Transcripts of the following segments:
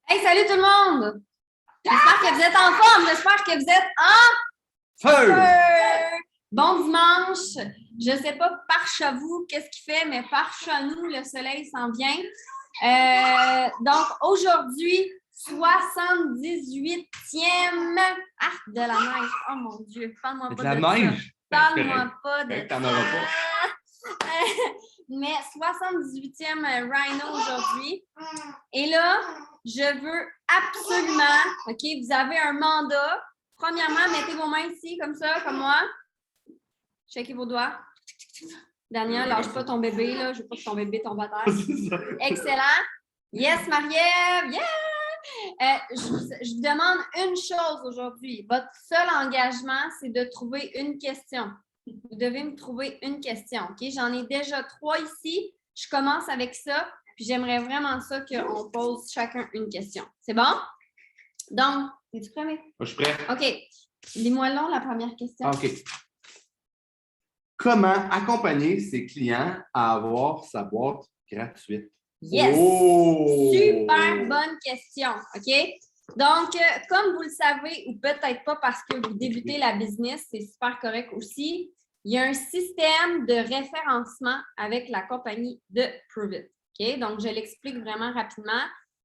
Hey, salut tout le monde! J'espère que vous êtes en forme, j'espère que vous êtes en feu! Bon dimanche! Je ne sais pas par chez vous qu'est-ce qu'il fait, mais par chez nous, le soleil s'en vient. Donc, aujourd'hui, 78e arc de la neige. Oh mon Dieu, parle-moi pas de la ça. neige? Parle-moi pas de ça. T'en auras pas. Mais 78e Rhino aujourd'hui. Et là, je veux absolument, OK, vous avez un mandat. Premièrement, mettez vos mains ici, comme ça, comme moi. Checkez vos doigts. Daniel, lâche pas ton bébé, là. Je veux pas que ton bébé tombe à terre. Excellent. Yes, Marie-Ève. Yeah! Je vous demande une chose aujourd'hui. Votre seul engagement, c'est de trouver une question. Vous devez me trouver une question. OK? J'en ai déjà 3 ici. Je commence avec ça. Puis j'aimerais vraiment ça qu'on pose chacun une question. C'est bon? Donc, es-tu prêt? Moi, je suis prêt. OK. Lis-moi long la première question. OK. Comment accompagner ses clients à avoir sa boîte gratuite? Yes! Oh! Super bonne question. OK? Donc, comme vous le savez, ou peut-être pas parce que vous débutez la business, c'est super correct aussi, il y a un système de référencement avec la compagnie de Pruvit. OK? Donc, je l'explique vraiment rapidement.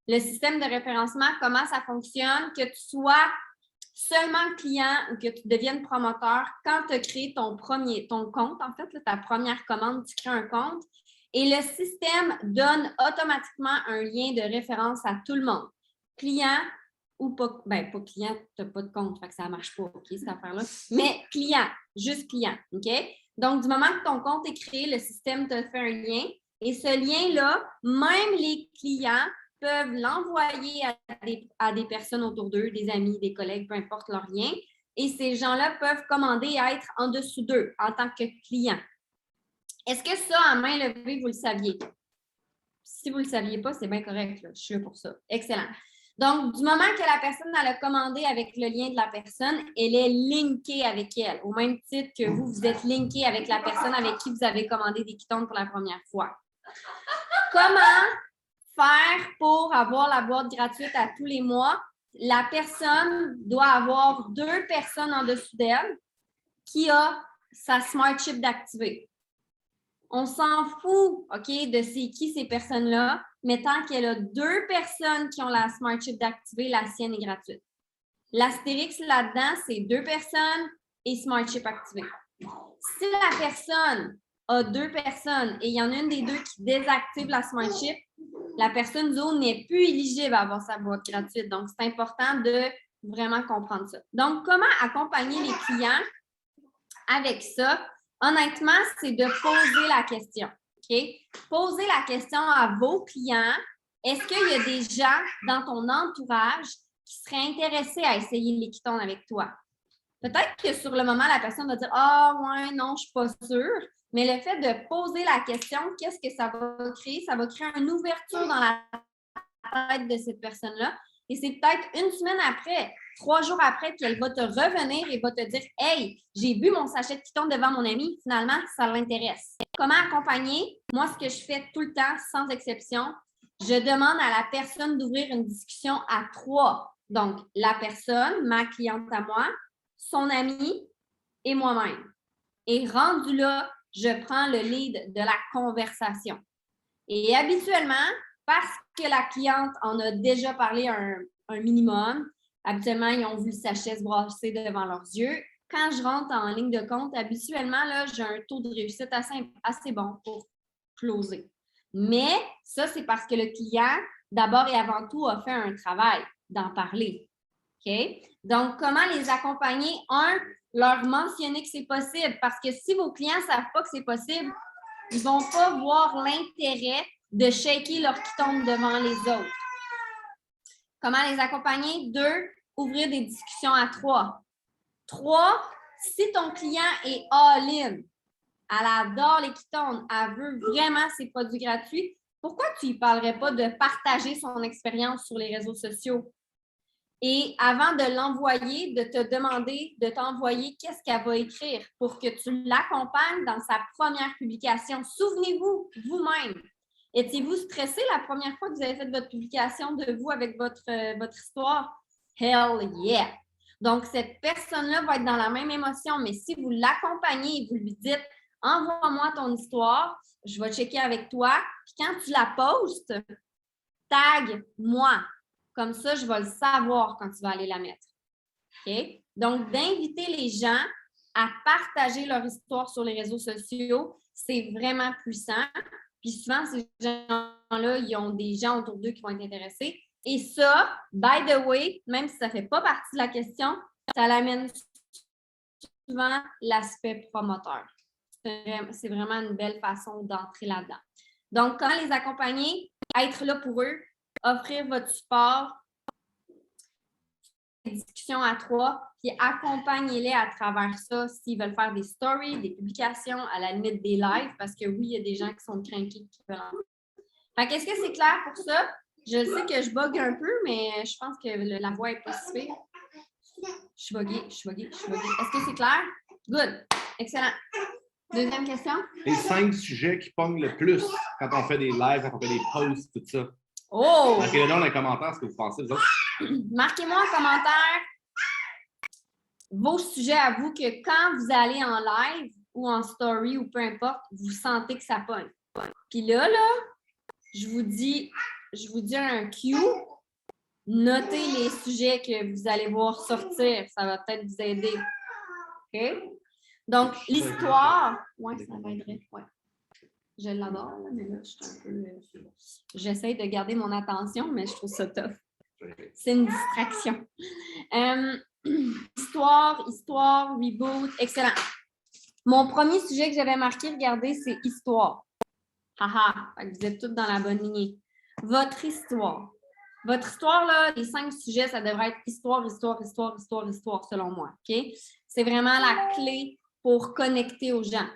Le système de référencement, comment ça fonctionne, que tu sois seulement client ou que tu deviennes promoteur, quand tu as créé ton compte, en fait, là, ta première commande, tu crées un compte et le système donne automatiquement un lien de référence à tout le monde. Client ou pas, pas client, tu n'as pas de compte, fait que ça ne marche pas, OK, cette affaire-là. Mais client, juste client, OK? Donc, du moment que ton compte est créé, le système te fait un lien et ce lien-là, même les clients peuvent l'envoyer à des personnes autour d'eux, des amis, des collègues, peu importe leur lien. Et ces gens-là peuvent commander et être en dessous d'eux en tant que client. Est-ce que ça, à main levée, vous le saviez? Si vous ne le saviez pas, c'est bien correct. Là. Je suis là pour ça. Excellent. Donc, du moment que la personne a commandé avec le lien de la personne, elle est linkée avec elle, au même titre que vous êtes linké avec la personne avec qui vous avez commandé des Kitones pour la première fois. Comment faire pour avoir la boîte gratuite à tous les mois? La personne doit avoir 2 personnes en dessous d'elle qui a sa Smart Chip d'activer. On s'en fout, OK, de c'est qui ces personnes-là, mais tant qu'elle a 2 personnes qui ont la Smart Chip d'activer, la sienne est gratuite. L'astérix là-dedans, c'est 2 personnes et Smart Chip activé. Si la personne a 2 personnes et il y en a une des 2 qui désactive la Smart Chip, la personne zone n'est plus éligible à avoir sa boîte gratuite. Donc, c'est important de vraiment comprendre ça. Donc, comment accompagner les clients avec ça? Honnêtement, c'est de poser la question. OK? Posez la question à vos clients. Est-ce qu'il y a des gens dans ton entourage qui seraient intéressés à essayer les Kitones avec toi? Peut-être que sur le moment, la personne va dire « Ah, ouais, non, je ne suis pas sûre. » Mais le fait de poser la question, qu'est-ce que ça va créer? Ça va créer une ouverture dans la tête de cette personne-là. Et c'est peut-être une semaine après, 3 jours après, qu'elle va te revenir et va te dire « Hey, j'ai vu mon sachet de Kitone devant mon ami. Finalement, ça l'intéresse. » Comment accompagner? Moi, ce que je fais tout le temps, sans exception, je demande à la personne d'ouvrir une discussion à 3. Donc, la personne, ma cliente à moi, son ami et moi-même. Et rendu là, je prends le lead de la conversation. Et habituellement, parce que la cliente en a déjà parlé un minimum, habituellement, ils ont vu le sachet se brasser devant leurs yeux. Quand je rentre en ligne de compte, habituellement, là, j'ai un taux de réussite assez bon pour closer. Mais ça, c'est parce que le client, d'abord et avant tout, a fait un travail d'en parler. OK? Donc, comment les accompagner? Leur mentionner que c'est possible. Parce que si vos clients ne savent pas que c'est possible, ils ne vont pas voir l'intérêt de shaker leur Kitone devant les autres. Comment les accompagner? 2, ouvrir des discussions à 3. 3, si ton client est all-in, elle adore les Kitones, elle veut vraiment ses produits gratuits, pourquoi tu ne parlerais pas de partager son expérience sur les réseaux sociaux? Et avant de l'envoyer, de te demander de t'envoyer qu'est-ce qu'elle va écrire pour que tu l'accompagnes dans sa première publication. Souvenez-vous, vous-même, Étiez-vous stressé la première fois que vous avez fait votre publication de vous avec votre histoire? Hell yeah! Donc, cette personne-là va être dans la même émotion, mais si vous l'accompagnez et vous lui dites « Envoie-moi ton histoire, je vais checker avec toi. » Puis quand tu la postes, tag moi. Comme ça, je vais le savoir quand tu vas aller la mettre. OK? Donc, d'inviter les gens à partager leur histoire sur les réseaux sociaux, c'est vraiment puissant. Puis souvent, ces gens-là, ils ont des gens autour d'eux qui vont être intéressés. Et ça, by the way, même si ça ne fait pas partie de la question, ça l'amène souvent l'aspect promoteur. C'est vraiment une belle façon d'entrer là-dedans. Donc, quand les accompagner, être là pour eux, offrir votre support, des discussions à 3, puis accompagnez-les à travers ça s'ils veulent faire des stories, des publications, à la limite des lives, parce que oui, il y a des gens qui sont craqués qui veulent en... Fait qu'est-ce que c'est clair pour ça? Je sais que je bug un peu, mais je pense que la voix est pas si pire. Je suis buggée. Est-ce que c'est clair? Good. Excellent. Deuxième question? Les 5 sujets qui pognent le plus quand on fait des lives, quand on fait des posts, tout ça. Oh! Marquez-le dans les commentaires ce que vous pensez, vous autres. Marquez-moi en commentaire vos sujets à vous que quand vous allez en live ou en story ou peu importe, vous sentez que ça pogne. Puis là, je vous dis un cue. Notez les sujets que vous allez voir sortir. Ça va peut-être vous aider. OK? Donc, l'histoire. Oui, ça m'aiderait. Ouais. Je l'adore, mais là, je suis un peu. J'essaie de garder mon attention, mais je trouve ça tough. C'est une distraction. Histoire, reboot, excellent. Mon premier sujet que j'avais marqué, regardez, c'est histoire. Haha, vous êtes tous dans la bonne lignée. Votre histoire. Votre histoire, là, les 5 sujets, ça devrait être histoire, selon moi. OK? C'est vraiment la clé pour connecter aux gens.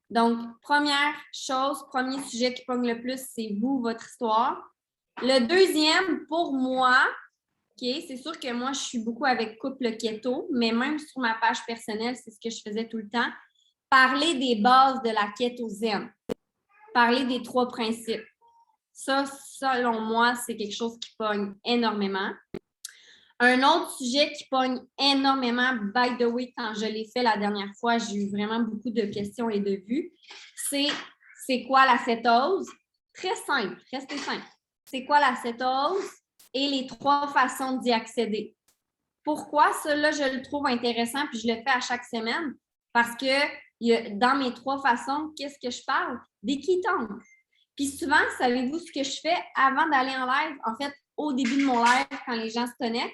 Donc, première chose, premier sujet qui pogne le plus, c'est vous, votre histoire. Le deuxième, pour moi, OK, c'est sûr que moi, je suis beaucoup avec couple keto, mais même sur ma page personnelle, c'est ce que je faisais tout le temps. Parler des bases de la kétosène. Parler des 3 principes. Ça, selon moi, c'est quelque chose qui pogne énormément. Un autre sujet qui pogne énormément, by the way, quand je l'ai fait la dernière fois, j'ai eu vraiment beaucoup de questions et de vues, c'est quoi la cétose? Très simple, restez simple. C'est quoi la cétose et les 3 façons d'y accéder. Pourquoi cela, je le trouve intéressant, puis je le fais à chaque semaine? Parce que dans mes 3 façons, qu'est-ce que je parle? Des ketones. Puis souvent, savez-vous ce que je fais avant d'aller en live? En fait, au début de mon live, quand les gens se connectent,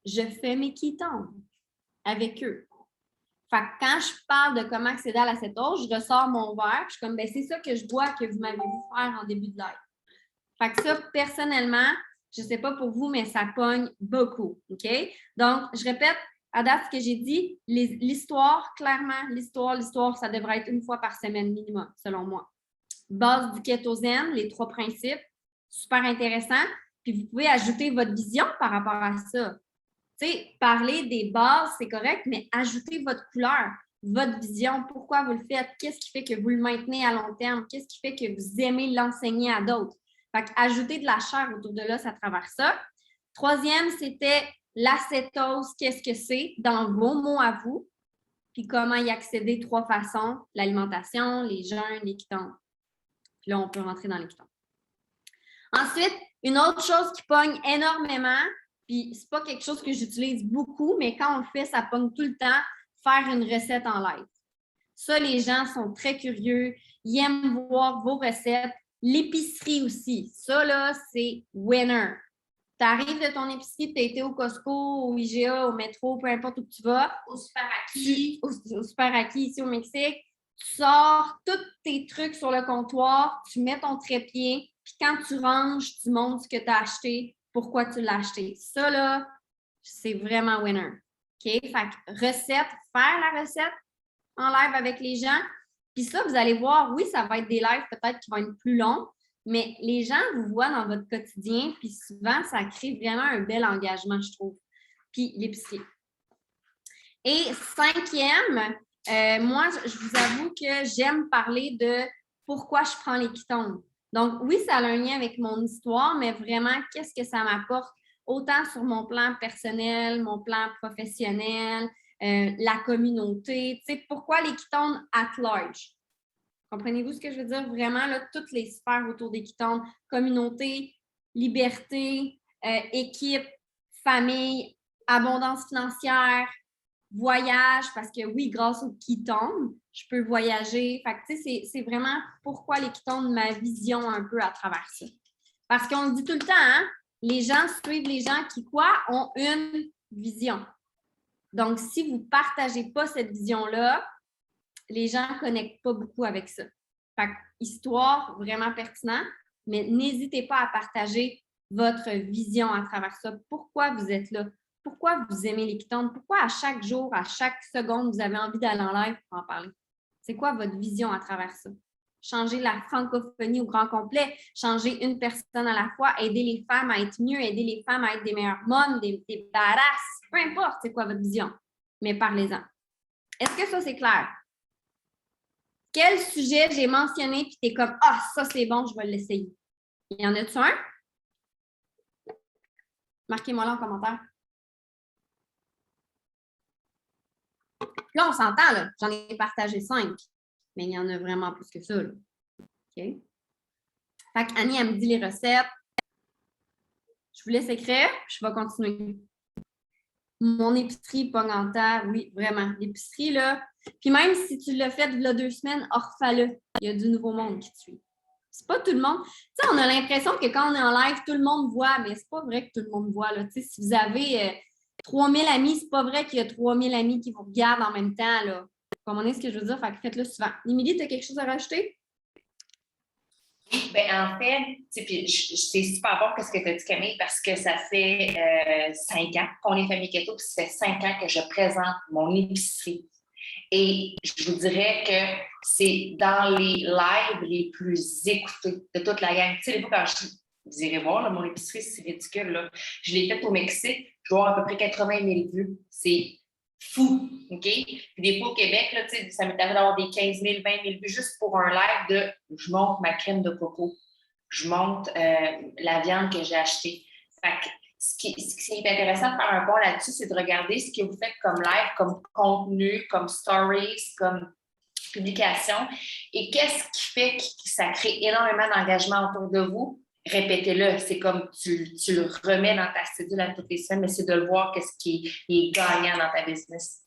je fais mes ketones avec eux. Fait que quand je parle de comment accéder à la cétose, je ressors mon verre, je suis comme, c'est ça que je vois que vous m'avez vu faire en début de live. Fait que ça, personnellement, je ne sais pas pour vous, mais ça pogne beaucoup. OK? Donc, je répète à date ce que j'ai dit. L'histoire, clairement, l'histoire, ça devrait être 1 fois par semaine minimum, selon moi. Base du kétosène, les 3 principes, super intéressant. Puis vous pouvez ajouter votre vision par rapport à ça. Tu sais, parler des bases, c'est correct, mais ajoutez votre couleur, votre vision, pourquoi vous le faites, qu'est-ce qui fait que vous le maintenez à long terme, qu'est-ce qui fait que vous aimez l'enseigner à d'autres. Fait qu'ajouter de la chair autour de l'os à travers ça. 3e, c'était l'acétose, qu'est-ce que c'est dans vos mots à vous, puis comment y accéder 3 façons, l'alimentation, les jeûnes, les ketones. Puis là, on peut rentrer dans les ketones. Ensuite, une autre chose qui pogne énormément, puis c'est pas quelque chose que j'utilise beaucoup, mais quand on le fait, ça pogne tout le temps, faire une recette en live. Ça, les gens sont très curieux, ils aiment voir vos recettes. L'épicerie aussi, ça là, c'est winner. Tu arrives de ton épicerie, tu as été au Costco, au IGA, au métro, peu importe où tu vas. Au Super Aki. Au Super Aki, ici au Mexique. Tu sors tous tes trucs sur le comptoir, tu mets ton trépied, puis quand tu ranges, tu montres ce que tu as acheté, pourquoi tu l'as acheté. Ça, là, c'est vraiment winner. OK? Fait que recette, faire la recette en live avec les gens. Puis ça, vous allez voir, oui, ça va être des lives peut-être qui vont être plus longs, mais les gens vous voient dans votre quotidien, puis souvent, ça crée vraiment un bel engagement, je trouve. Puis l'épicerie. Et 5e, moi, je vous avoue que j'aime parler de pourquoi je prends les ketones. Donc, oui, ça a un lien avec mon histoire, mais vraiment, qu'est-ce que ça m'apporte autant sur mon plan personnel, mon plan professionnel, la communauté, tu sais, pourquoi l'Équitonde at large? Comprenez-vous ce que je veux dire? Vraiment, là, toutes les sphères autour d'Équitonde, communauté, liberté, équipe, famille, abondance financière, voyage, parce que oui, grâce au Quitonde, je peux voyager. Fait que, tu sais, c'est vraiment pourquoi les Quitondes, ma vision un peu à travers ça. Parce qu'on le dit tout le temps, hein? Les gens suivent les gens qui, quoi, ont une vision. Donc, si vous ne partagez pas cette vision-là, les gens ne connectent pas beaucoup avec ça. Fait que, histoire vraiment pertinente, mais n'hésitez pas à partager votre vision à travers ça. Pourquoi vous êtes là? Pourquoi vous aimez les Quitondes? Pourquoi à chaque jour, à chaque seconde, vous avez envie d'aller en live pour en parler? C'est quoi votre vision à travers ça? Changer la francophonie au grand complet, changer une personne à la fois, aider les femmes à être mieux, aider les femmes à être des meilleures mômes, des badass, peu importe c'est quoi votre vision, mais parlez-en. Est-ce que ça, c'est clair? Quel sujet j'ai mentionné puis tu es comme « Ah, ça, c'est bon, je vais l'essayer. » Il y en a-tu un? Marquez-moi là en commentaire. Là, on s'entend, là. J'en ai partagé 5, mais il y en a vraiment plus que ça. Là. OK? Fait qu'Annie, elle me dit les recettes. Je vous laisse écrire, puis je vais continuer. Mon épicerie Ponganta, oui, vraiment. L'épicerie, là. Puis même si tu l'as fait il y a 2 semaines, refais-le. Il y a du nouveau monde qui te suit. C'est pas tout le monde. Tu sais, on a l'impression que quand on est en live, tout le monde voit, mais c'est pas vrai que tout le monde voit. Là. Tu sais, si vous avez 3000 amis, c'est pas vrai qu'il y a 3000 amis qui vous regardent en même temps. Là. Vous comprenez ce que je veux dire? Fait que faites-le souvent. Émilie, tu as quelque chose à rajouter? Ben, en fait, c'est super bon ce que tu as dit, Camille, parce que ça fait 5 ans qu'on est Famille Keto, puis ça fait 5 ans que je présente mon épicerie. Et je vous dirais que c'est dans les lives les plus écoutés de toute la gang. Tu sais, des fois, quand vous irez voir, là, mon épicerie, c'est ridicule. Là. Je l'ai faite au Mexique, je dois avoir à peu près 80 000 vues. C'est fou, OK? Puis des fois, au Québec, là, ça m'est arrivé d'avoir des 15 000, 20 000 vues juste pour un live de « je montre ma crème de coco, je montre la viande que j'ai achetée ». Fait que ce qui est intéressant de faire un point là-dessus, c'est de regarder ce que vous faites comme live, comme contenu, comme stories, comme publication. Et qu'est-ce qui fait que ça crée énormément d'engagement autour de vous? Répétez-le. C'est comme tu le remets dans ta cédule à toutes les semaines, mais c'est de le voir qu'est-ce qui est gagnant dans ta business.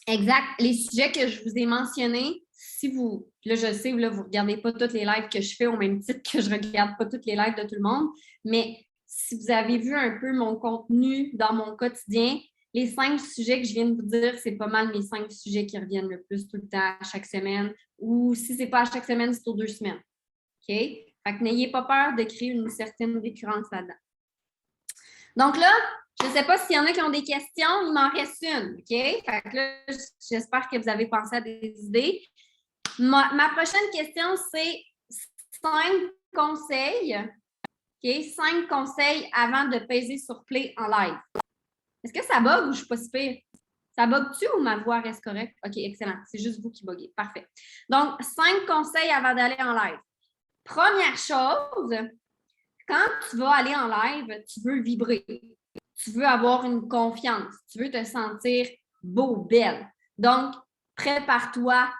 Exact. Les sujets que je vous ai mentionnés, si vous, là je sais, là, vous ne regardez pas toutes les lives que je fais au même titre que je ne regarde pas toutes les lives de tout le monde, mais si vous avez vu un peu mon contenu dans mon quotidien, les 5 sujets que je viens de vous dire, c'est pas mal mes 5 sujets qui reviennent le plus tout le temps, à chaque semaine, ou si ce n'est pas à chaque semaine, c'est aux 2 semaines. OK? Fait que n'ayez pas peur de créer une certaine récurrence là-dedans. Donc là, je ne sais pas s'il y en a qui ont des questions, il m'en reste une, OK? Fait que là, j'espère que vous avez pensé à des idées. Ma prochaine question, c'est 5 conseils, OK? 5 conseils avant de peser sur play en live. Est-ce que ça bug ou je ne suis pas si pire? Ça bug-tu ou ma voix reste correcte? OK, excellent. C'est juste vous qui buguez. Parfait. Donc, 5 conseils avant d'aller en live. Première chose, quand tu vas aller en live, tu veux vibrer. Tu veux avoir une confiance. Tu veux te sentir beau, belle. Donc, prépare-toi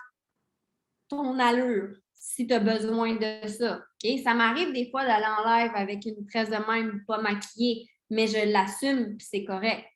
ton allure si tu as besoin de ça. Okay? Ça m'arrive des fois d'aller en live avec une tresse de même pas maquillée, mais je l'assume puis c'est correct.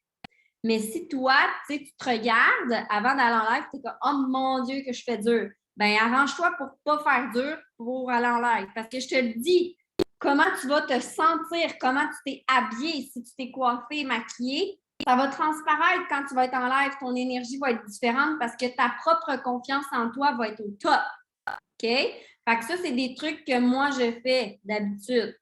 Mais si toi, tu te regardes avant d'aller en live, tu es comme « Oh mon Dieu, que je fais dur! » Bien, arrange-toi pour ne pas faire dur pour aller en live. Parce que je te le dis, comment tu vas te sentir, comment tu t'es habillé, si tu t'es coiffé, maquillé, ça va transparaître quand tu vas être en live. Ton énergie va être différente parce que ta propre confiance en toi va être au top. OK? Fait que ça, c'est des trucs que moi, je fais d'habitude.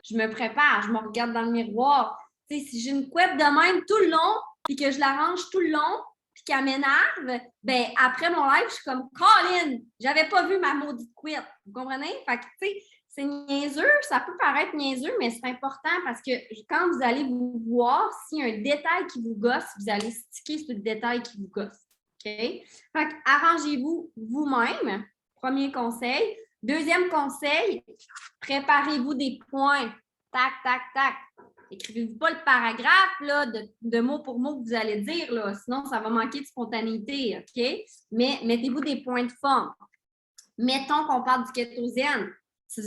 Je me prépare, je me regarde dans le miroir. Tu sais, si j'ai une couette de même tout le long, puis que je la range tout le long, puis qu'elle m'énerve, ben après mon live, je suis comme Colin, j'avais pas vu ma maudite couette. Vous comprenez? Fait que, tu sais, c'est niaiseux, ça peut paraître niaiseux, mais c'est important parce que quand vous allez vous voir, s'il y a un détail qui vous gosse, vous allez sticker sur le détail qui vous gosse. OK? Fait que arrangez-vous vous-même. Premier conseil. Deuxième conseil, préparez-vous des points. Tac, tac, tac. Écrivez-vous pas le paragraphe là, de mot pour mot que vous allez dire, là, sinon ça va manquer de spontanéité, OK? Mais mettez-vous des points de forme. Mettons qu'on parle du kétosène. Si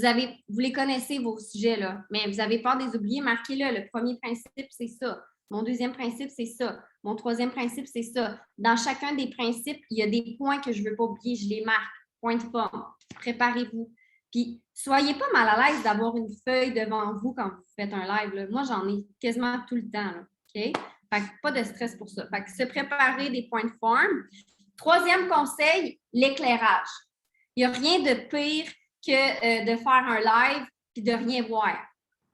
vous les connaissez, vos sujets, là, mais vous avez peur de les oublier, marquez-le. Le premier principe, c'est ça. Mon deuxième principe, c'est ça. Mon troisième principe, c'est ça. Dans chacun des principes, il y a des points que je ne veux pas oublier. Je les marque. Point de forme. Préparez-vous. Puis, soyez pas mal à l'aise d'avoir une feuille devant vous quand vous faites un live. Là. Moi, j'en ai quasiment tout le temps. Là. OK? Fait que pas de stress pour ça. Fait que se préparer des points de forme. Troisième conseil, l'éclairage. Il n'y a rien de pire que de faire un live et de rien voir.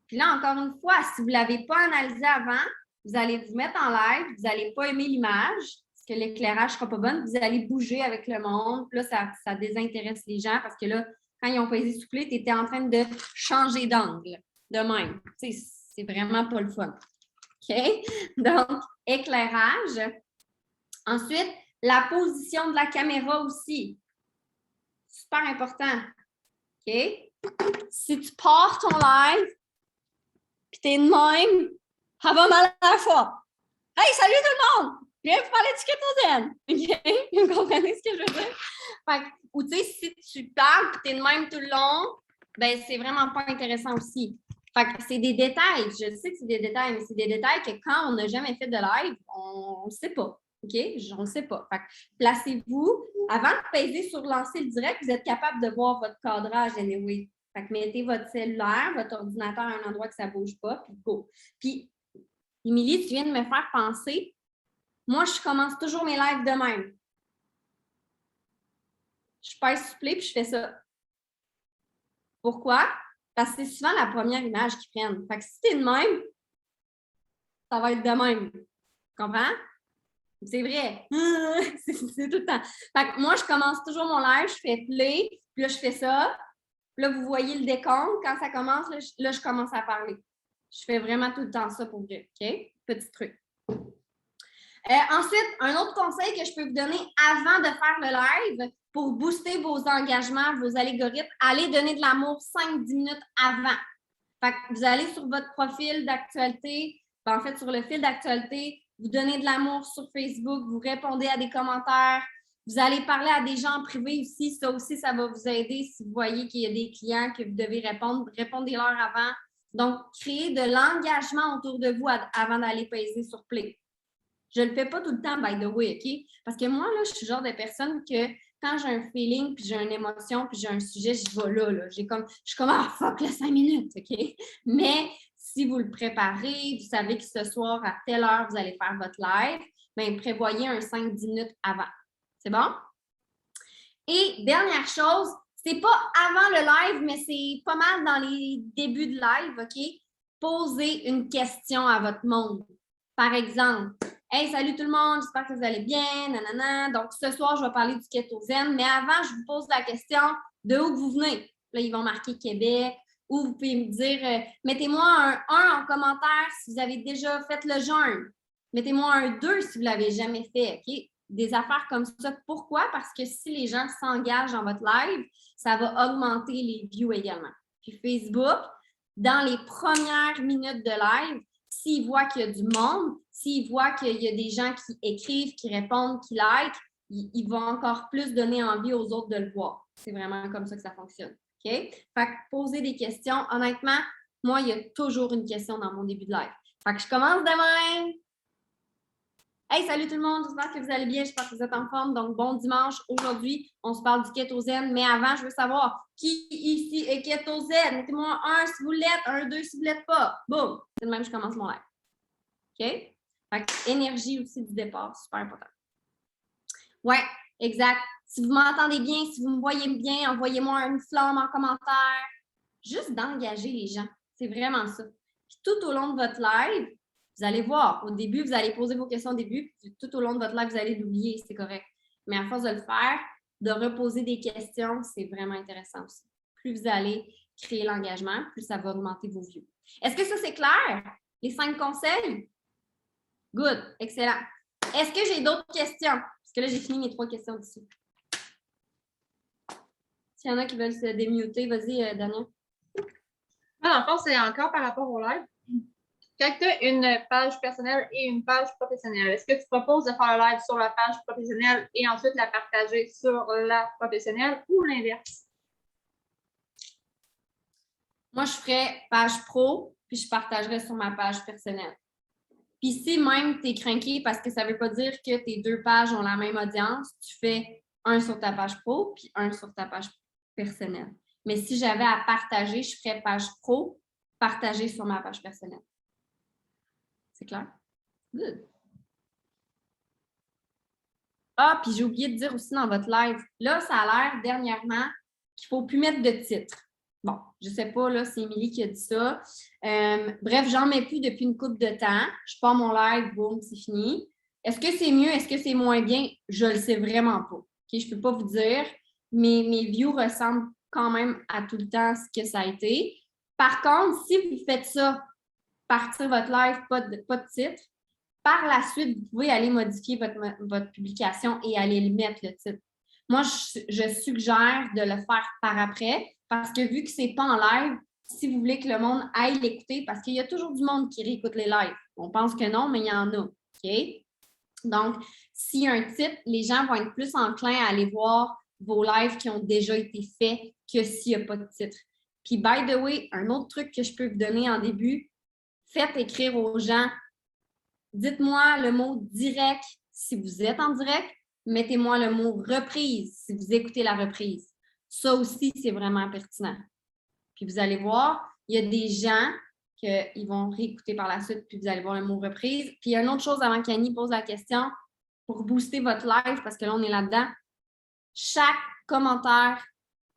Puis là, encore une fois, si vous ne l'avez pas analysé avant, vous allez vous mettre en live, vous n'allez pas aimer l'image, parce que l'éclairage ne sera pas bon, vous allez bouger avec le monde, puis là, ça désintéresse les gens, parce que là, quand ils ont pesé soufflé, tu étais en train de changer d'angle, de même. Tu sais, c'est vraiment pas le fun. OK? Donc, éclairage. Ensuite, la position de la caméra aussi. Super important. OK? Si tu pars ton live, puis t'es de même, ça va mal à la fois. Hey, salut tout le monde! Je viens vous parler du kétosène. OK? Vous comprenez ce que je veux dire? Fait que, ou tu sais, si tu parles puis t'es de même tout le long, ben c'est vraiment pas intéressant aussi. Fait que c'est des détails. Je sais que c'est des détails, mais c'est des détails que quand on n'a jamais fait de live, on ne sait pas. OK? On ne sait pas. Fait que placez-vous. Avant de peser sur lancer le direct, vous êtes capable de voir votre cadrage anyway. Fait que mettez votre cellulaire, votre ordinateur à un endroit que ça ne bouge pas, puis go. Puis, Émilie, tu viens de me faire penser. Moi, je commence toujours mes lives de même. Je pèse sur play puis je fais ça. Pourquoi? Parce que c'est souvent la première image qu'ils prennent. Fait que si t'es de même, ça va être de même. Tu comprends? C'est vrai. C'est tout le temps. Fait que moi, je commence toujours mon live, je fais play, puis là, je fais ça. Puis là, vous voyez le décompte. Quand ça commence, là, je commence à parler. Je fais vraiment tout le temps ça pour vous. OK? Petit truc. Ensuite, un autre conseil que je peux vous donner avant de faire le live pour booster vos engagements, vos algorithmes, allez donner de l'amour 5-10 minutes avant. Fait que vous allez sur votre profil d'actualité, en fait, sur le fil d'actualité, vous donnez de l'amour sur Facebook, vous répondez à des commentaires, vous allez parler à des gens en privé aussi. Ça aussi, ça va vous aider si vous voyez qu'il y a des clients que vous devez répondre. Répondez-leur avant. Donc, créez de l'engagement autour de vous avant d'aller peser sur Play. Je ne le fais pas tout le temps, by the way, OK? Parce que moi, là, je suis le genre de personne que quand j'ai un feeling, puis j'ai une émotion, puis j'ai un sujet, je vais là. Je suis comme, ah, fuck, là, 5 minutes, OK? Mais si vous le préparez, vous savez que ce soir, à telle heure, vous allez faire votre live, bien, prévoyez un 5-10 minutes avant. C'est bon? Et dernière chose, c'est pas avant le live, mais c'est pas mal dans les débuts de live, OK? Posez une question à votre monde. Par exemple, hey, salut tout le monde, j'espère que vous allez bien, nanana. Donc, ce soir, je vais parler du kétosène, mais avant, je vous pose la question de où vous venez. Là, ils vont marquer Québec, ou vous pouvez me dire, mettez-moi un 1 en commentaire si vous avez déjà fait le jeûne. Mettez-moi un 2 si vous ne l'avez jamais fait, OK? Des affaires comme ça. Pourquoi? Parce que si les gens s'engagent dans votre live, ça va augmenter les views également. Puis Facebook, dans les premières minutes de live, s'ils voient qu'il y a du monde, s'ils voient qu'il y a des gens qui écrivent, qui répondent, qui like, ils vont encore plus donner envie aux autres de le voir. C'est vraiment comme ça que ça fonctionne. OK? Fait que poser des questions. Honnêtement, moi, il y a toujours une question dans mon début de live. Fait que je commence demain. Hey, salut tout le monde, j'espère que vous allez bien, j'espère que vous êtes en forme. Donc, bon dimanche. Aujourd'hui, on se parle du kétosène, mais avant, je veux savoir qui ici est kétosène. Mettez-moi un si vous l'êtes, un 2 si vous ne l'êtes pas. Boum! C'est le même, je commence mon live. OK? Fait que énergie aussi du départ, super important. Ouais, exact. Si vous m'entendez bien, si vous me voyez bien, envoyez-moi une flamme en commentaire. Juste d'engager les gens. C'est vraiment ça. Puis tout au long de votre live, vous allez voir, au début, vous allez poser vos questions au début, puis tout au long de votre live, vous allez l'oublier, c'est correct. Mais à force de le faire, de reposer des questions, c'est vraiment intéressant aussi. Plus vous allez créer l'engagement, plus ça va augmenter vos views. Est-ce que ça, c'est clair? Les 5 conseils? Good, excellent. Est-ce que j'ai d'autres questions? Parce que là, j'ai fini mes 3 questions d'ici. S'il y en a qui veulent se démuter, vas-y, Daniel. Moi, dans le fond, c'est encore par rapport au live. Quand tu as une page personnelle et une page professionnelle, est-ce que tu proposes de faire le live sur la page professionnelle et ensuite la partager sur la professionnelle ou l'inverse? Moi, je ferais page pro, puis je partagerais sur ma page personnelle. Puis si même tu es craqué parce que ça ne veut pas dire que tes deux pages ont la même audience, tu fais un sur ta page pro, puis un sur ta page personnelle. Mais si j'avais à partager, je ferais page pro, partager sur ma page personnelle. C'est clair? Good. Ah, puis j'ai oublié de dire aussi dans votre live, là, ça a l'air dernièrement qu'il ne faut plus mettre de titre. Bon, je ne sais pas, là, c'est Émilie qui a dit ça. Bref, j'en mets plus depuis une couple de temps. Je pars mon live, boum, c'est fini. Est-ce que c'est mieux? Est-ce que c'est moins bien? Je ne le sais vraiment pas. Okay? Je ne peux pas vous dire. Mes views ressemblent quand même à tout le temps ce que ça a été. Par contre, si vous faites ça, partir votre live, pas de titre, par la suite, vous pouvez aller modifier votre publication et aller le mettre, le titre. Moi, je suggère de le faire par après parce que vu que ce n'est pas en live, si vous voulez que le monde aille l'écouter, parce qu'il y a toujours du monde qui réécoute les lives. On pense que non, mais il y en a. OK? Donc, s'il y a un titre, les gens vont être plus enclins à aller voir vos lives qui ont déjà été faits que s'il n'y a pas de titre. Puis, by the way, un autre truc que je peux vous donner en début, faites écrire aux gens. Dites-moi le mot direct si vous êtes en direct. Mettez-moi le mot reprise si vous écoutez la reprise. Ça aussi, c'est vraiment pertinent. Puis vous allez voir, il y a des gens qu'ils vont réécouter par la suite, puis vous allez voir le mot reprise. Puis il y a une autre chose avant qu'Annie pose la question pour booster votre live, parce que là, on est là-dedans. Chaque commentaire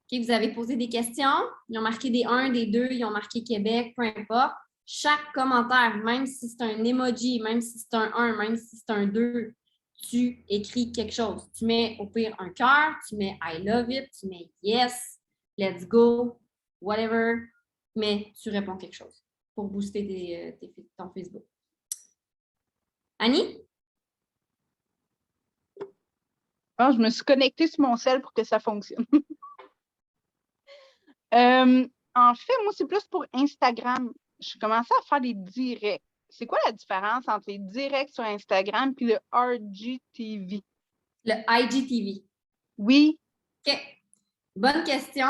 que vous avez posé des questions, ils ont marqué des 1, des 2, ils ont marqué Québec, peu importe. Chaque commentaire, même si c'est un emoji, même si c'est un 1, même si c'est un 2, tu écris quelque chose. Tu mets au pire un cœur, tu mets I love it, tu mets yes, let's go, whatever, mais tu réponds quelque chose pour booster ton Facebook. Annie? Ah, je me suis connectée sur mon cell pour que ça fonctionne. En fait, moi, c'est plus pour Instagram. Je commençais à faire des directs. C'est quoi la différence entre les directs sur Instagram et le RGTV? Le IGTV. Oui. OK. Bonne question.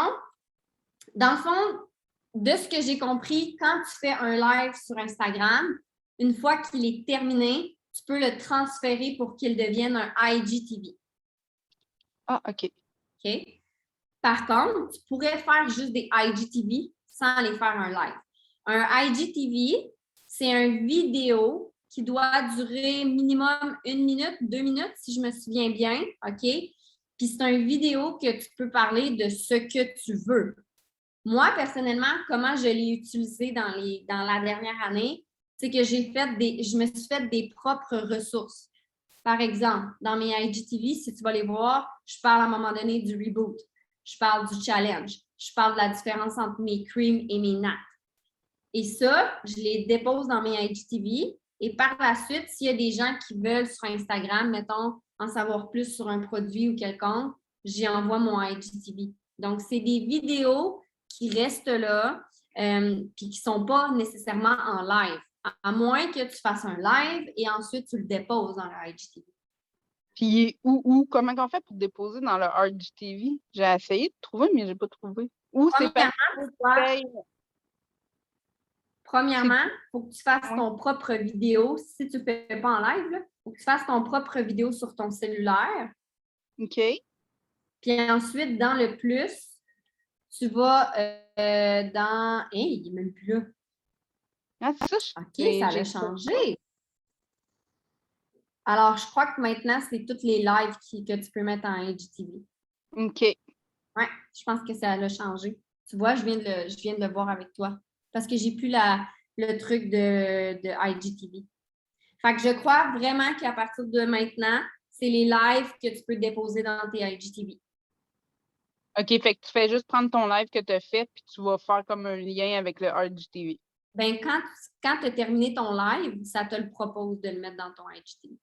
Dans le fond, de ce que j'ai compris, quand tu fais un live sur Instagram, une fois qu'il est terminé, tu peux le transférer pour qu'il devienne un IGTV. Ah, OK. OK? Par contre, tu pourrais faire juste des IGTV sans aller faire un live. Un IGTV, c'est une vidéo qui doit durer minimum 1 minute, 2 minutes, si je me souviens bien, OK? Puis c'est une vidéo que tu peux parler de ce que tu veux. Moi, personnellement, comment je l'ai utilisé dans la dernière année, c'est que je me suis fait des propres ressources. Par exemple, dans mes IGTV, si tu vas les voir, je parle à un moment donné du reboot. Je parle du challenge. Je parle de la différence entre mes creams et mes nattes. Et ça, je les dépose dans mes IGTV. Et par la suite, s'il y a des gens qui veulent sur Instagram, mettons, en savoir plus sur un produit ou quelconque, j'y envoie mon IGTV. Donc, c'est des vidéos qui restent là puis qui ne sont pas nécessairement en live. À moins que tu fasses un live et ensuite tu le déposes dans le IGTV. Puis, comment on fait pour déposer dans le RGTV? J'ai essayé de trouver, mais je n'ai pas trouvé. Ou c'est Premièrement, il faut que tu fasses ton propre vidéo. Si tu ne fais pas en live, il faut que tu fasses ton propre vidéo sur ton cellulaire. OK. Puis ensuite, dans le plus, tu vas dans... Hey, il n'est même plus là. Ah, c'est ça. OK, ça a changé. Alors, je crois que maintenant, c'est tous les lives que tu peux mettre en IGTV. OK. Oui, je pense que ça a changé. Tu vois, je viens de le voir avec toi. Parce que j'ai plus le truc de IGTV. Fait que je crois vraiment qu'à partir de maintenant, c'est les lives que tu peux déposer dans tes IGTV. OK, fait que tu fais juste prendre ton live que tu as fait, puis tu vas faire comme un lien avec le RGTV. Bien, quand tu as terminé ton live, ça te le propose de le mettre dans ton IGTV.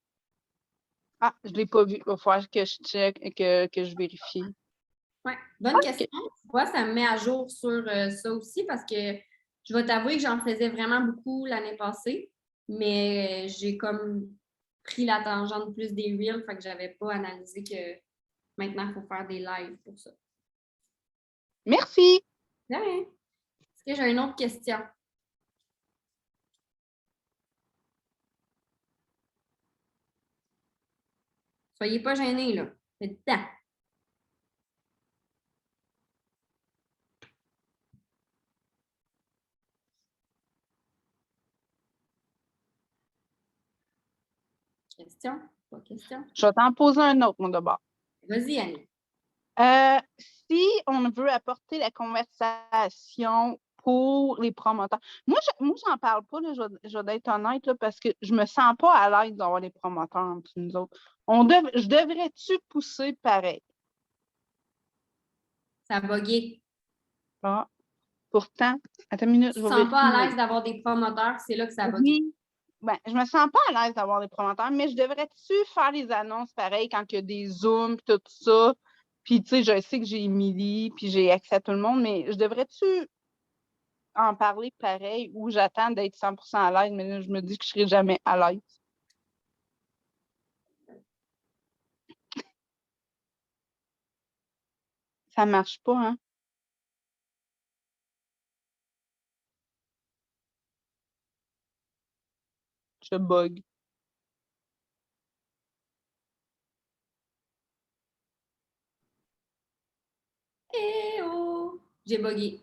Ah, je ne l'ai pas vu. Il va falloir que je check, que je vérifie. Oui, bonne question. Tu vois, ça me met à jour sur ça aussi parce que je vais t'avouer que j'en faisais vraiment beaucoup l'année passée, mais j'ai comme pris la tangente plus des reels, fait que j'avais pas analysé que maintenant, il faut faire des lives pour ça. Merci. De rien. Est-ce que j'ai une autre question? Soyez pas gênés, là. C'est le temps. Question? Pas question? Je vais t'en poser un autre, mon d'abord. Vas-y, Annie. Si on veut apporter la conversation pour les promoteurs, moi, j'en parle pas, là, je vais être honnête, là, parce que je me sens pas à l'aise d'avoir les promoteurs entre nous autres. Je devrais-tu pousser pareil? Ça a bugué. Ah, pourtant, attends une minute, Tu je ne te vais sens pas à vérifier. l'aise d'avoir des promoteurs, c'est là que ça a bugué. Oui. Ben, je me sens pas à l'aise d'avoir des promoteurs, mais je devrais-tu faire les annonces pareil quand il y a des Zooms et tout ça? Puis, tu sais, je sais que j'ai Émilie, puis j'ai accès à tout le monde, mais je devrais-tu en parler pareil ou j'attends d'être 100% à l'aise, mais là, je me dis que je serai jamais à l'aise. Ça marche pas, hein? Je bug. Eh oh! J'ai bugué.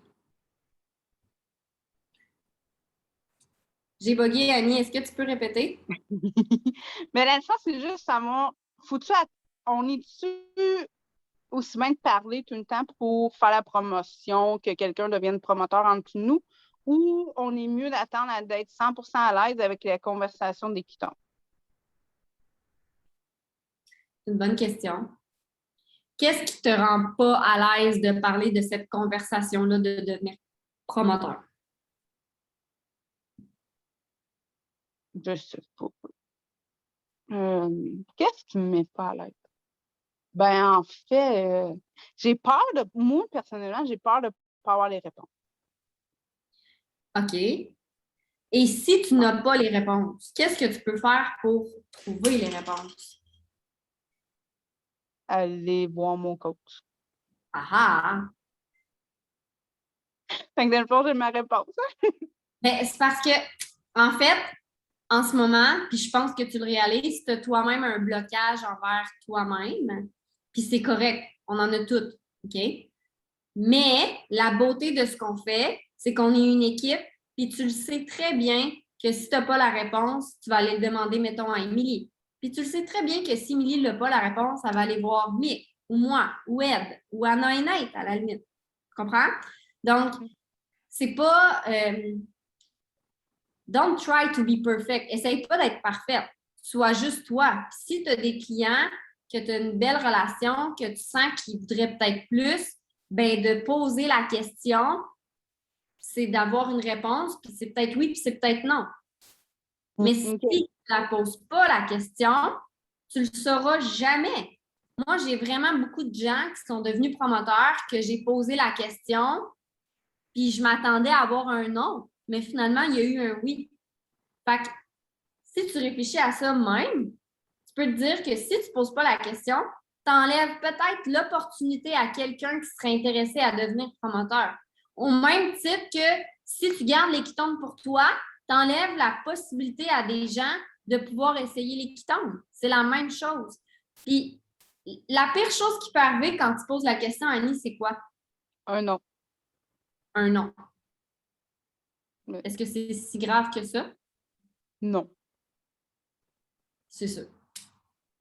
J'ai bugué, Annie. Est-ce que tu peux répéter? Mais dans le sens, c'est juste savoir, on est-tu aussi bien de parler tout le temps pour faire la promotion, que quelqu'un devienne promoteur entre nous, ou on est mieux d'attendre d'être 100% à l'aise avec la conversation des quittants? C'est une bonne question. Qu'est-ce qui te rend pas à l'aise de parler de cette conversation-là de devenir promoteur? Je sais pas. Qu'est-ce qui me met pas à l'aise? Ben, en fait, moi, personnellement, j'ai peur de ne pas avoir les réponses. OK. Et si tu n'as pas les réponses, qu'est-ce que tu peux faire pour trouver les réponses? Aller voir mon coach. Ah ah! Fait que dans le fond, j'ai ma réponse. Ben, c'est parce que, en fait, en ce moment, puis je pense que tu le réalises, tu as toi-même un blocage envers toi-même, puis c'est correct, on en a toutes, OK? Mais la beauté de ce qu'on fait, c'est qu'on est une équipe, puis tu le sais très bien que si tu n'as pas la réponse, tu vas aller le demander, mettons, à Émilie. Puis tu le sais très bien que si Émilie n'a pas la réponse, elle va aller voir Mick, ou moi, ou Ed, ou Anna et Nate, à la limite. Tu comprends? Donc, c'est pas... don't try to be perfect. Essaye pas d'être parfaite. Sois juste toi. Puis si tu as des clients, que tu as une belle relation, que tu sens qu'ils voudraient peut-être plus, ben de poser la question, c'est d'avoir une réponse, puis c'est peut-être oui, puis c'est peut-être non. Mais si tu ne la poses pas la question, tu ne le sauras jamais. Moi, j'ai vraiment beaucoup de gens qui sont devenus promoteurs, que j'ai posé la question, puis je m'attendais à avoir un non, mais finalement, il y a eu un oui. Fait que si tu réfléchis à ça même, tu peux te dire que si tu ne poses pas la question, tu enlèves peut-être l'opportunité à quelqu'un qui serait intéressé à devenir promoteur. Au même titre que si tu gardes les quittons pour toi, tu enlèves la possibilité à des gens de pouvoir essayer les quittons. C'est la même chose. Puis, la pire chose qui peut arriver quand tu poses la question, Annie, c'est quoi? Un non. Un non. Oui. Est-ce que c'est si grave que ça? Non. C'est ça.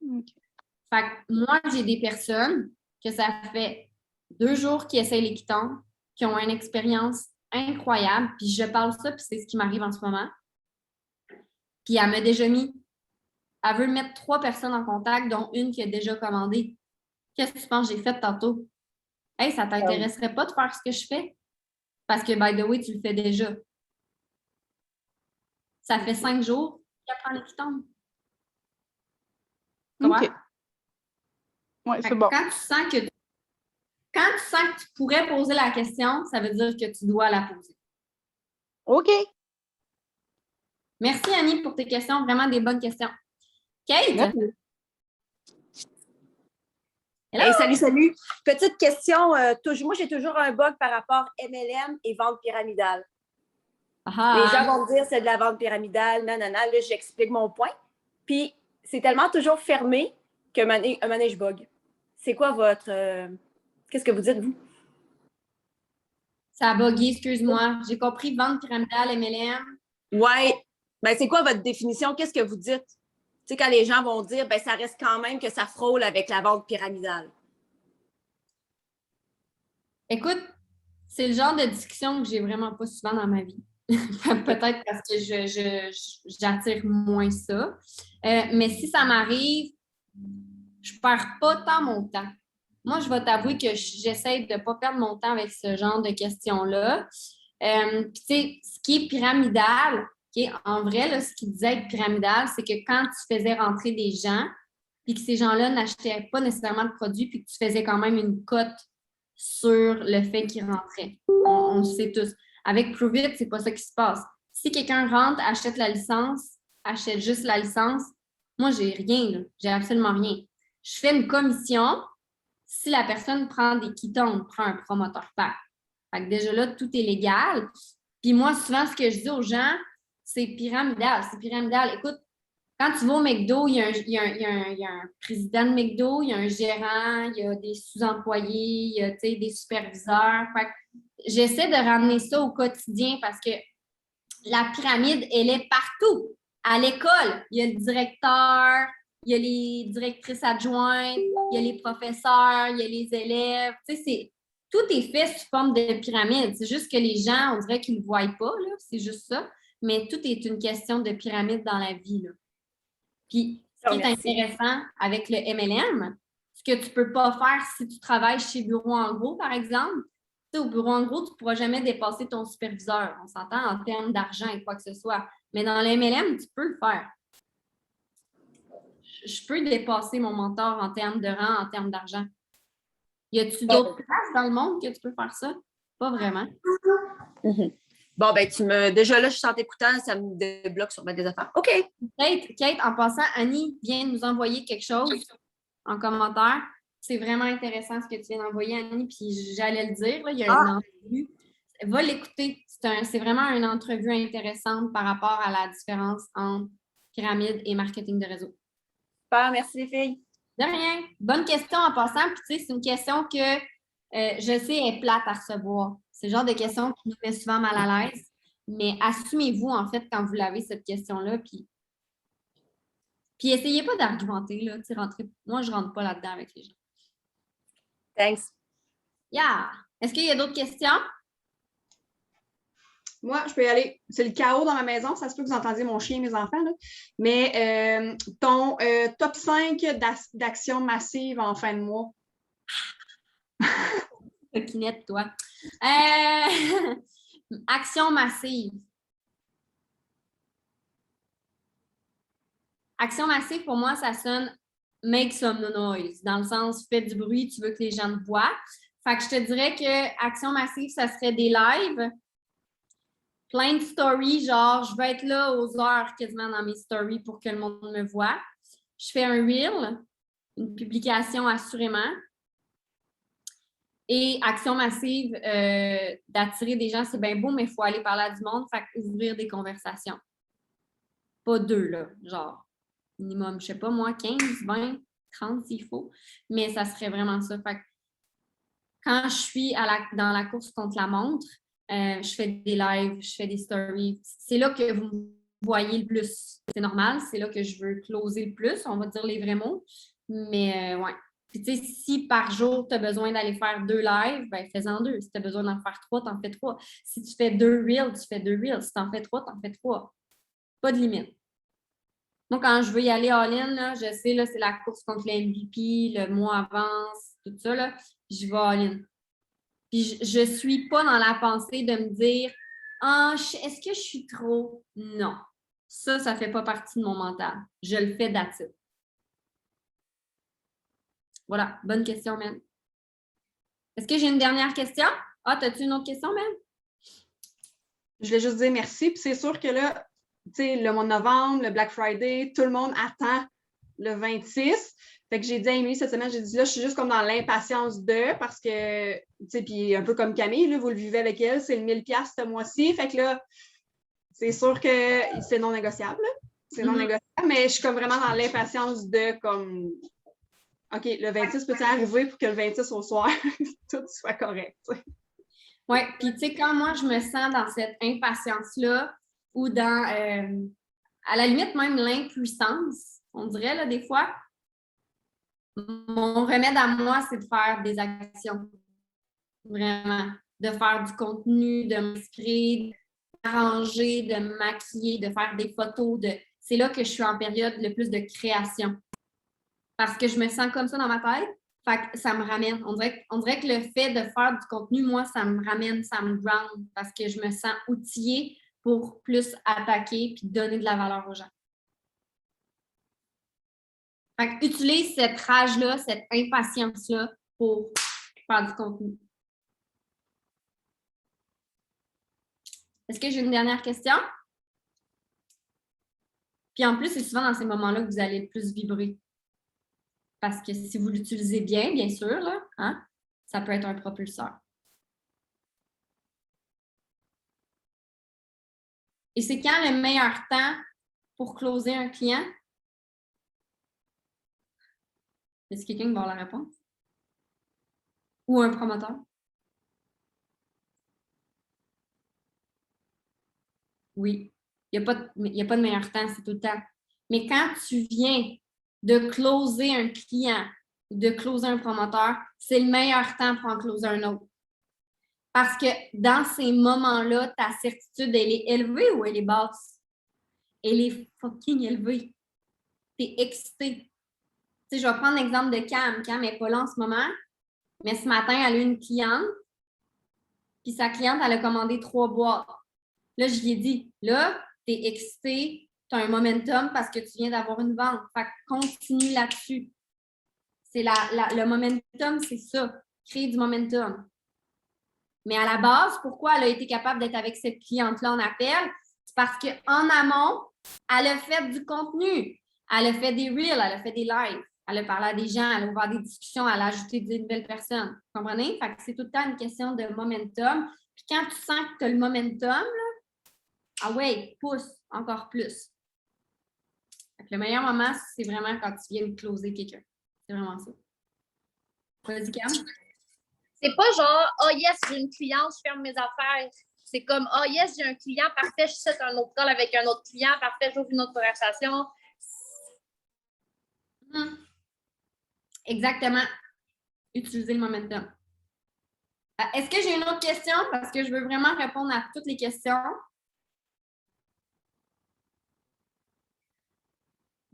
Okay. Fait que moi, j'ai des personnes que ça fait 2 jours qu'ils essayent les quittons, qui ont une expérience incroyable, puis je parle ça, puis c'est ce qui m'arrive en ce moment. Puis elle m'a déjà mis, elle veut mettre 3 personnes en contact, dont une qui a déjà commandé. Qu'est-ce que tu penses que j'ai fait tantôt? Hey, ça t'intéresserait pas de faire ce que je fais? Parce que, by the way, tu le fais déjà. Ça fait 5 jours qu'elle prend les quittons. OK. Oui, c'est bon. Quand tu sens que Quand tu sens que tu pourrais poser la question, ça veut dire que tu dois la poser. OK. Merci, Annie, pour tes questions. Vraiment des bonnes questions. Kate? Merci. Hello? Hey, salut. Petite question. Moi, j'ai toujours un bug par rapport MLM et vente pyramidale. Les gens vont me dire c'est de la vente pyramidale, nanana. Là, j'explique mon point. Puis, c'est tellement toujours fermé qu'un moment donné, je bug. C'est quoi votre... Qu'est-ce que vous dites, vous? Ça a bugué, excuse-moi. J'ai compris vente pyramidale, MLM. Ouais. Ben, c'est quoi votre définition? Qu'est-ce que vous dites? Tu sais, quand les gens vont dire, ben, ça reste quand même que ça frôle avec la vente pyramidale. Écoute, c'est le genre de discussion que j'ai vraiment pas souvent dans ma vie. Peut-être parce que j'attire moins ça. Mais si ça m'arrive, je perds pas tant mon temps. Moi, je vais t'avouer que j'essaie de ne pas perdre mon temps avec ce genre de questions-là. Puis, tu sais, ce qui est pyramidal, en vrai, là, ce qui disait être pyramidal, c'est que quand tu faisais rentrer des gens, puis que ces gens-là n'achetaient pas nécessairement de produits, puis que tu faisais quand même une cote sur le fait qu'ils rentraient. On le sait tous. Avec Provit, c'est pas ça qui se passe. Si quelqu'un rentre, achète la licence, achète juste la licence, moi, j'ai rien, là. J'ai absolument rien. Je fais une commission si la personne prend des quittons, prend un promoteur pack. Fait que déjà là, tout est légal. Puis moi, souvent, ce que je dis aux gens, c'est pyramidal. C'est pyramidal. Écoute, quand tu vas au McDo, il y a un président de McDo, il y a un gérant, il y a des sous-employés, il y a des superviseurs. Fait que j'essaie de ramener ça au quotidien parce que la pyramide, elle est partout. À l'école, il y a le directeur, il y a les directrices adjointes, il y a les professeurs, il y a les élèves. Tout est fait sous forme de pyramide. C'est juste que les gens, on dirait qu'ils ne le voient pas, là. C'est juste ça. Mais tout est une question de pyramide dans la vie, là. Puis, ce qui est intéressant avec le MLM, ce que tu ne peux pas faire si tu travailles chez Bureau en gros, par exemple, au Bureau en gros, tu ne pourras jamais dépasser ton superviseur. On s'entend en termes d'argent et quoi que ce soit. Mais dans le MLM, tu peux le faire. Je peux dépasser mon mentor en termes de rang, en termes d'argent. Y a-tu d'autres places dans le monde que tu peux faire ça? Pas vraiment. Mm-hmm. Bon, ben, déjà là, je suis en t'écoutant, ça me débloque sur des affaires. OK. Kate, en passant, Annie vient nous envoyer quelque chose en commentaire. C'est vraiment intéressant ce que tu viens d'envoyer, Annie, puis j'allais le dire, là, il y a une entrevue. Va l'écouter. C'est vraiment une entrevue intéressante par rapport à la différence entre pyramide et marketing de réseau. Super, merci les filles. De rien. Bonne question en passant. Puis, tu sais, c'est une question que je sais est plate à recevoir. C'est le genre de question qui nous met souvent mal à l'aise. Mais assumez-vous, en fait, quand vous l'avez, cette question-là. Puis essayez pas d'argumenter, là. Moi, je ne rentre pas là-dedans avec les gens. Thanks. Yeah. Est-ce qu'il y a d'autres questions? Moi, je peux y aller. C'est le chaos dans ma maison. Ça se peut que vous entendiez mon chien et mes enfants. Là. Mais ton top 5 d'actions massives en fin de mois. Coquinette, toi. Action massive. Action massive, pour moi, ça sonne « make some noise », dans le sens « fais du bruit, tu veux que les gens te voient ». Fait que je te dirais que action massive, ça serait des lives, plein de stories, genre je vais être là aux heures quasiment dans mes stories pour que le monde me voit. Je fais un reel, une publication assurément. Et action massive, d'attirer des gens, c'est bien beau, mais il faut aller parler à du monde, fait ouvrir des conversations. Pas deux, là, genre minimum, je sais pas moi, 15, 20, 30 s'il faut, mais ça serait vraiment ça. Fait que quand je suis dans la course contre la montre, je fais des lives, je fais des stories. C'est là que vous me voyez le plus. C'est normal, c'est là que je veux closer le plus, on va dire les vrais mots. Mais ouais. Puis tu sais, si par jour, tu as besoin d'aller faire 2 lives, ben fais-en 2. Si tu as besoin d'en faire 3, t'en fais 3. Si tu fais 2 reels, tu fais 2 reels. Si tu en fais 3, t'en fais 3. Pas de limite. Moi, quand je veux y aller all-in, là, je sais, là, c'est la course contre le MVP, le mois avance, tout ça, là, je vais all-in. Puis je ne suis pas dans la pensée de me dire « Ah, est-ce que je suis trop? » Non. Ça ne fait pas partie de mon mental. Je le fais d'attitude. Voilà, bonne question, man. Est-ce que j'ai une dernière question? Ah, as-tu une autre question, Mel? Je voulais juste dire merci. Puis c'est sûr que là, tu sais, le mois de novembre, le Black Friday, tout le monde attend le 26. Fait que j'ai dit à Émilie cette semaine, j'ai dit là, je suis juste comme dans l'impatience parce que, tu sais, puis un peu comme Camille, là, vous le vivez avec elle, c'est le 1000$ ce mois-ci. Fait que là, c'est sûr que c'est non négociable. C'est non négociable, mais je suis comme vraiment dans l'impatience comme, OK, le 26 peut-il arriver pour que le 26 au soir, tout soit correct. Oui, puis tu sais, quand moi, je me sens dans cette impatience-là ou dans, à la limite, même l'impuissance, on dirait, là, des fois, mon remède à moi, c'est de faire des actions. Vraiment. De faire du contenu, de m'inspirer, d'arranger, de me maquiller, de faire des photos. C'est là que je suis en période le plus de création. Parce que je me sens comme ça dans ma tête. Fait que ça me ramène. On dirait que le fait de faire du contenu, moi, ça me ramène, ça me ground parce que je me sens outillée pour plus attaquer puis donner de la valeur aux gens. Fait que utilise cette rage-là, cette impatience-là pour faire du contenu. Est-ce que j'ai une dernière question? Puis en plus, c'est souvent dans ces moments-là que vous allez le plus vibrer. Parce que si vous l'utilisez bien sûr, là, hein, ça peut être un propulseur. Et c'est quand le meilleur temps pour closer un client? Est-ce quelqu'un qui va avoir la réponse? Ou un promoteur? Oui. Il n'y a pas de meilleur temps, c'est tout le temps. Mais quand tu viens de closer un client ou de closer un promoteur, c'est le meilleur temps pour en closer un autre. Parce que dans ces moments-là, ta certitude, elle est élevée ou elle est basse? Elle est fucking élevée. Tu es excité. Tu sais, je vais prendre l'exemple de Cam. Cam n'est pas là en ce moment, mais ce matin, elle a eu une cliente, puis sa cliente, elle a commandé 3 boîtes. Là, je lui ai dit, là, tu es excité, tu as un momentum parce que tu viens d'avoir une vente. Fait que continue là-dessus. Le momentum, c'est ça. Créer du momentum. Mais à la base, pourquoi elle a été capable d'être avec cette cliente-là en appel? C'est parce qu'en amont, elle a fait du contenu. Elle a fait des reels, elle a fait des lives. Elle a parlé à des gens, elle a ouvert des discussions, elle a ajouté de nouvelles personnes. Vous comprenez? Fait que c'est tout le temps une question de momentum. Puis quand tu sens que tu as le momentum, là, ah ouais, pousse encore plus. Fait que le meilleur moment, c'est vraiment quand tu viens de closer quelqu'un. C'est vraiment ça. Vas-y, Cam. C'est pas genre, oh yes, j'ai une cliente, je ferme mes affaires. C'est comme, oh yes, j'ai un client, parfait, je set un autre call avec un autre client, parfait, j'ouvre une autre conversation. Exactement. Utiliser le momentum. Est-ce que j'ai une autre question? Parce que je veux vraiment répondre à toutes les questions.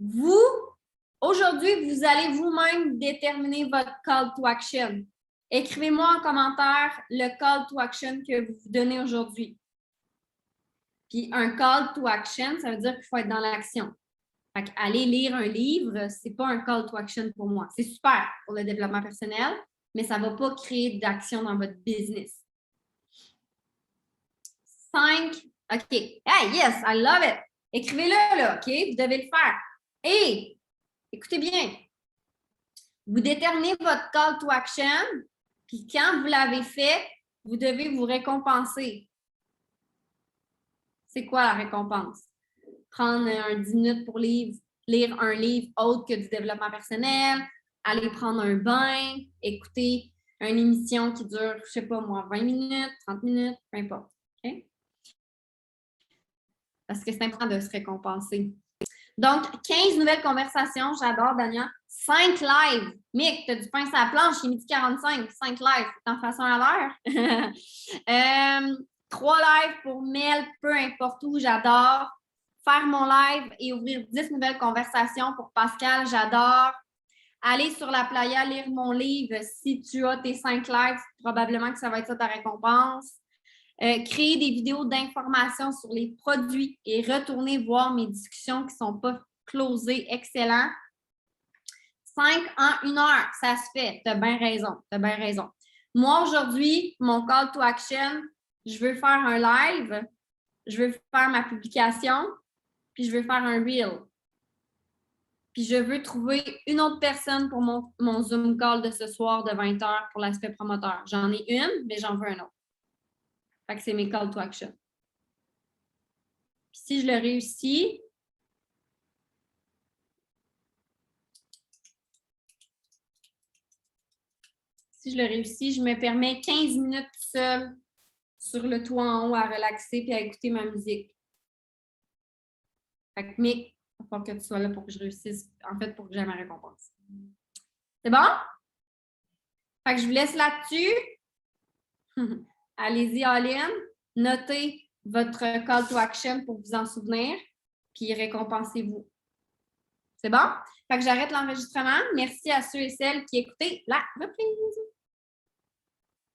Vous, aujourd'hui, vous allez vous-même déterminer votre call to action. Écrivez-moi en commentaire le call to action que vous vous donnez aujourd'hui. Puis un call to action, ça veut dire qu'il faut être dans l'action. Fait qu'aller lire un livre, c'est pas un call to action pour moi. C'est super pour le développement personnel, mais ça ne va pas créer d'action dans votre business. 5. OK. Hey, yes, I love it. Écrivez-le, là, OK? Vous devez le faire. Et, écoutez bien, vous déterminez votre call to action, puis quand vous l'avez fait, vous devez vous récompenser. C'est quoi la récompense? Prendre 10 minutes pour lire un livre autre que du développement personnel, aller prendre un bain, écouter une émission qui dure, je ne sais pas moi, 20 minutes, 30 minutes, peu importe. Okay? Parce que c'est important de se récompenser. Donc, 15 nouvelles conversations. J'adore, Dania. 5 lives. Mick, tu as du pain sur la planche, il est 12h45. 5 lives. T'en fais ça à l'heure. 3 lives pour Mel, peu importe où. J'adore. Faire mon live et ouvrir 10 nouvelles conversations pour Pascal. J'adore. Aller sur la playa, lire mon livre. Si tu as tes 5 lives, probablement que ça va être ça ta récompense. Créer des vidéos d'information sur les produits et retourner voir mes discussions qui ne sont pas closées. Excellent. 5 en 1 heure, ça se fait. Tu as bien raison. moi, aujourd'hui, mon call to action, je veux faire un live, je veux faire ma publication, puis je veux faire un reel. Puis je veux trouver une autre personne pour mon Zoom call de ce soir de 20h pour l'aspect promoteur. J'en ai une, mais j'en veux un autre. Fait que c'est mes call to action. Puis si je le réussis, je me permets 15 minutes seule sur le toit en haut à relaxer et à écouter ma musique. Fait que, Mick, il va falloir que tu sois là pour que je réussisse, en fait, pour que j'aie ma récompense. C'est bon? Fait que je vous laisse là-dessus. Allez-y, all-in. Notez votre call to action pour vous en souvenir, puis récompensez-vous. C'est bon? Fait que j'arrête l'enregistrement. Merci à ceux et celles qui écoutaient la reprise.